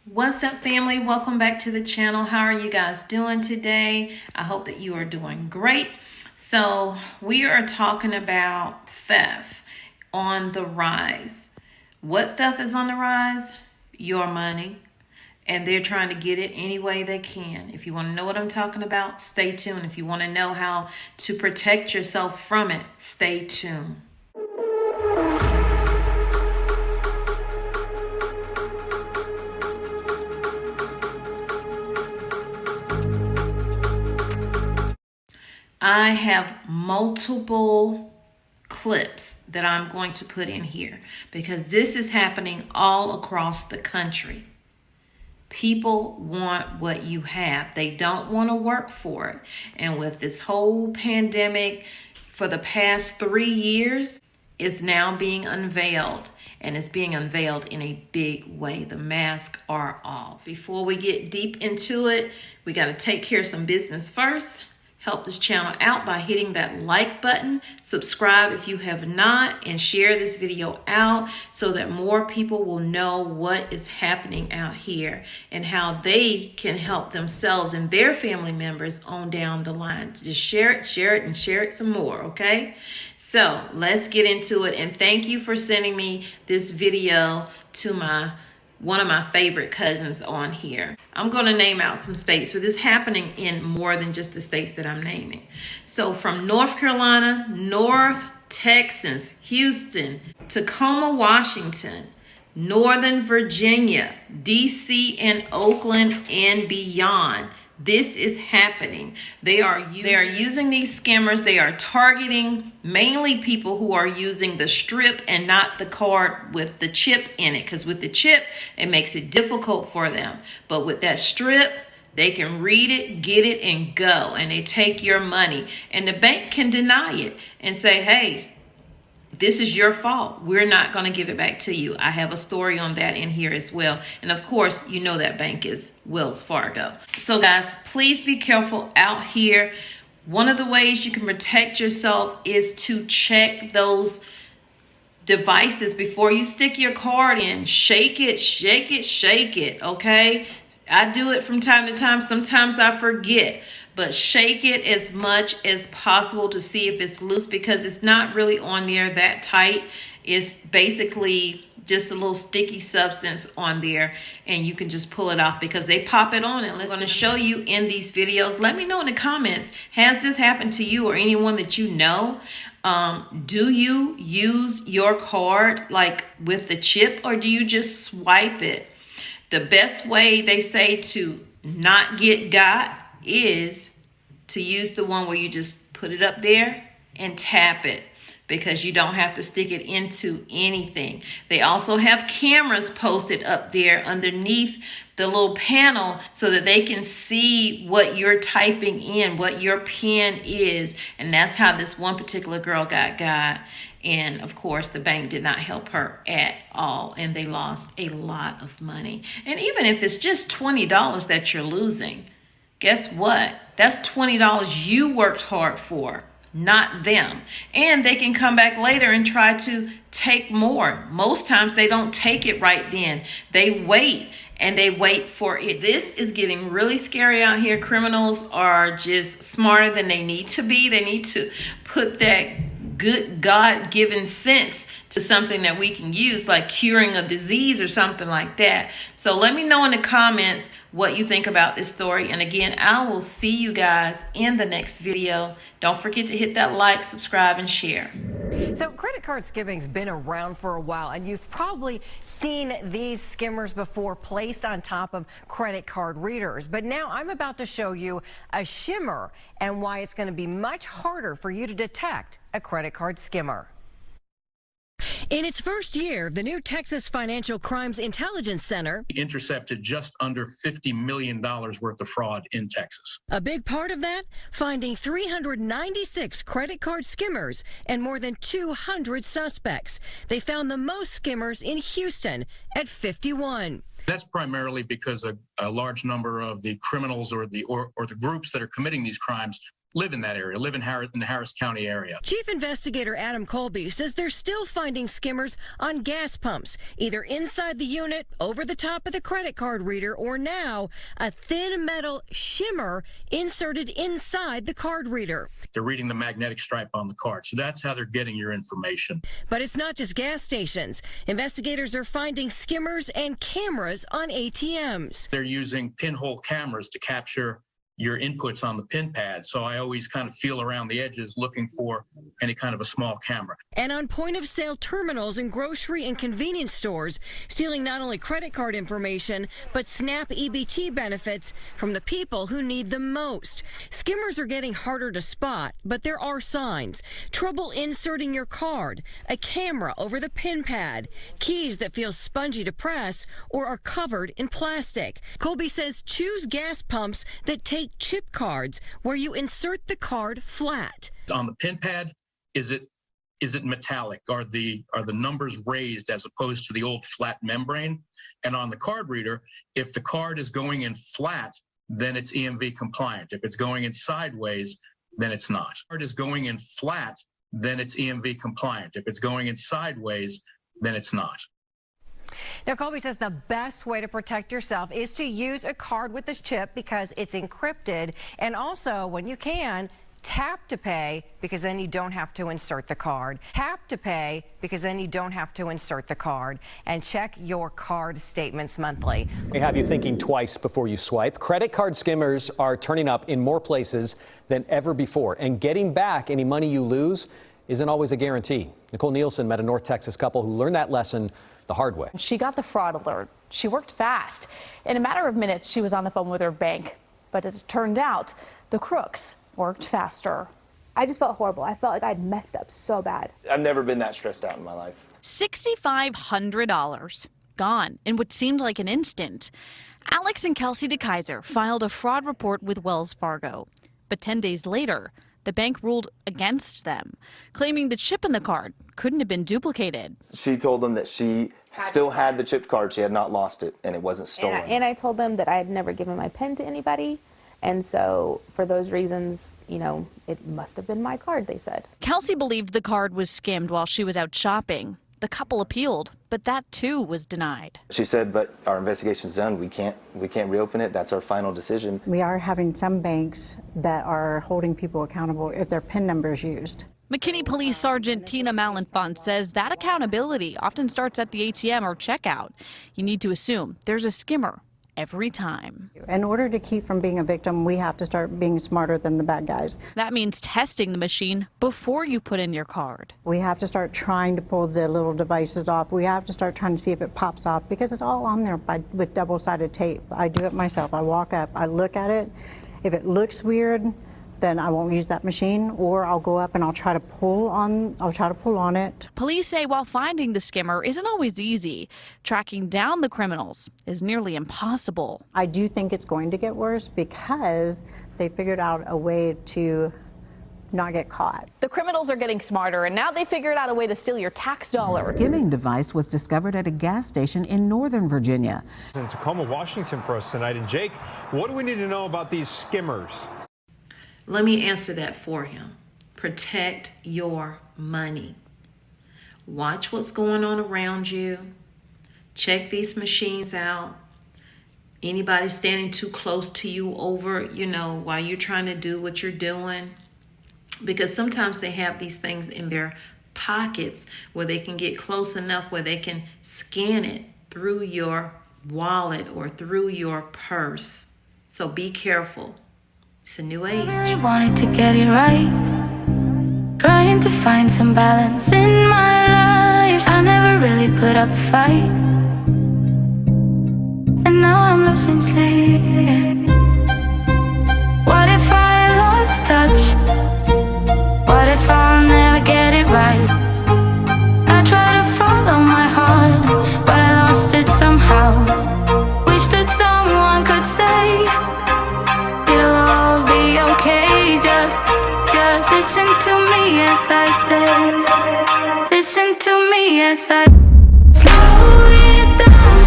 What's up, family? Welcome back to the channel. How are you guys doing today? I hope that you are doing great. So we are talking about theft on the rise. What theft is on the rise? Your money. And they're trying to get it any way they can. If you want to know what I'm talking about, stay tuned. If you want to know how to protect yourself from it, stay tuned. I have multiple clips that I'm going to put in here because this is happening all across the country. People want what you have. They don't want to work for it. And with this whole pandemic for the past 3 years, it's now being unveiled. And it's being unveiled in a big way. The masks are off. Before we get deep into it, we got to take care of some business first. Help this channel out by hitting that like button, subscribe if you have not, and share this video out so that more people will know what is happening out here and how they can help themselves and their family members on down the line. Just share it, and share it some more, okay? So let's get into it, and thank you for sending me this video to one of my favorite cousins on here. I'm going to name out some states, but this is happening in more than just the states that I'm naming. So from North Carolina, North Texas, Houston, Tacoma, Washington, Northern Virginia, DC and Oakland and beyond. This is happening. They are using these scammers. They are targeting mainly people who are using the strip and not the card with the chip in it. Because with the chip, it makes it difficult for them. But with that strip, they can read it, get it, and go. And they take your money. And the bank can deny it and say, hey, this is your fault. We're not going to give it back to you. I have a story on that in here as well. And of course, you know that bank is Wells Fargo. So guys, please be careful out here. One of the ways you can protect yourself is to check those devices before you stick your card in. Shake it, shake it, shake it, okay? I do it from time to time. Sometimes I forget. But shake it as much as possible to see if it's loose, because it's not really on there that tight. It's basically just a little sticky substance on there, and you can just pull it off because they pop it on. And I'm going to show you in these videos. Let me know in the comments, has this happened to you or anyone that you know? Do you use your card like with the chip, or do you just swipe it? The best way, they say, to not get got is to use the one where you just put it up there and tap it, because you don't have to stick it into anything. They also have cameras posted up there underneath the little panel so that they can see what you're typing in, what your PIN is. And that's how this one particular girl got. And of course, the bank did not help her at all. And they lost a lot of money. And even if it's just $20 that you're losing, guess what? That's $20 you worked hard for, not them. And they can come back later and try to take more. Most times they don't take it right then. They wait, and they wait for it. This is getting really scary out here. Criminals are just smarter than they need to be. They need to put that good God-given sense to something that we can use, like curing a disease or something like that. So let me know in the comments what you think about this story. And again, I will see you guys in the next video. Don't forget to hit that like, subscribe, and share. So credit card skimming's been around for a while, and you've probably seen these skimmers before placed on top of credit card readers. But now I'm about to show you a shimmer and why it's going to be much harder for you to detect a credit card skimmer. In its first year, the new Texas Financial Crimes Intelligence Center intercepted just under $50 million worth of fraud in Texas. A big part of that, finding 396 credit card skimmers and more than 200 suspects. They found the most skimmers in Houston at 51. That's primarily because a large number of the criminals or the groups that are committing these crimes live in that area, live in the Harris County area. Chief Investigator Adam Colby says they're still finding skimmers on gas pumps, either inside the unit, over the top of the credit card reader, or now a thin metal shimmer inserted inside the card reader. They're reading the magnetic stripe on the card, so that's how they're getting your information. But it's not just gas stations. Investigators are finding skimmers and cameras on ATMs. They're using pinhole cameras to capture your inputs on the pin pad. So I always kind of feel around the edges looking for any kind of a small camera. And on point-of-sale terminals in grocery and convenience stores, stealing not only credit card information, but SNAP EBT benefits from the people who need them most. Skimmers are getting harder to spot, but there are signs. Trouble inserting your card, a camera over the pin pad, keys that feel spongy to press or are covered in plastic. Colby says choose gas pumps that take chip cards where you insert the card flat. On the pin pad, is it metallic? Are the numbers raised as opposed to the old flat membrane? And on the card reader, if the card is going in flat, then it's EMV compliant. If it's going in sideways, then it's not. If the card is going in flat, then it's EMV compliant. If it's going in sideways, then it's not. Now, Colby says the best way to protect yourself is to use a card with this chip because it's encrypted, and also, when you can, tap to pay because then you don't have to insert the card. Tap to pay because then you don't have to insert the card. And check your card statements monthly. We have you thinking twice before you swipe. Credit card skimmers are turning up in more places than ever before, and getting back any money you lose isn't always a guarantee. Nicole Nielsen met a North Texas couple who learned that lesson the hard way. She got the fraud alert. She worked fast. In a matter of minutes, she was on the phone with her bank. But as it turned out, the crooks worked faster. I just felt horrible. I felt like I'd messed up so bad. I've never been that stressed out in my life. $6,500 gone in what seemed like an instant. Alex and Kelsey DeKaiser filed a fraud report with Wells Fargo. But 10 days later, the bank ruled against them, claiming the chip in the card couldn't have been duplicated. She told them that she still had the chipped card. She had not lost it, and it wasn't stolen. And I told them that I had never given my pen to anybody. And so for those reasons, you know, it must have been my card, they said. Kelsey believed the card was skimmed while she was out shopping. The couple appealed, but that too was denied. She said, but our investigation's done. We can't reopen it. That's our final decision. We are having some banks that are holding people accountable if their PIN number is used. McKinney Police Sergeant Tina Malenfant says that accountability often starts at the ATM or checkout. You need to assume there's a skimmer every time. In order to keep from being a victim, we have to start being smarter than the bad guys. That means testing the machine before you put in your card. We have to start trying to pull the little devices off. We have to start trying to see if it pops off because it's all on there with double-sided tape. I do it myself. I walk up, I look at it. If it looks weird, then I won't use that machine, or I'll go up and I'll try to pull on it. Police say while finding the skimmer isn't always easy, tracking down the criminals is nearly impossible. I do think it's going to get worse because they figured out a way to not get caught. The criminals are getting smarter, and now they figured out a way to steal your tax dollar. The skimming device was discovered at a gas station in Northern Virginia. In Tacoma, Washington for us tonight. And Jake, what do we need to know about these skimmers? Let me answer that for him. Protect your money. Watch what's going on around you. Check these machines out. Anybody standing too close to you over, while you're trying to do what you're doing. Because sometimes they have these things in their pockets where they can get close enough where they can scan it through your wallet or through your purse. So be careful. It's a new age. I really wanted to get it right, trying to find some balance in my life. I never really put up a fight, and now I'm losing sleep. What if I lost touch? What if I'll never get it right? I try to follow my heart, but I lost it somehow. Wish that someone could say it'll all be okay. Just listen to me as I say. Listen to me as I slow it down.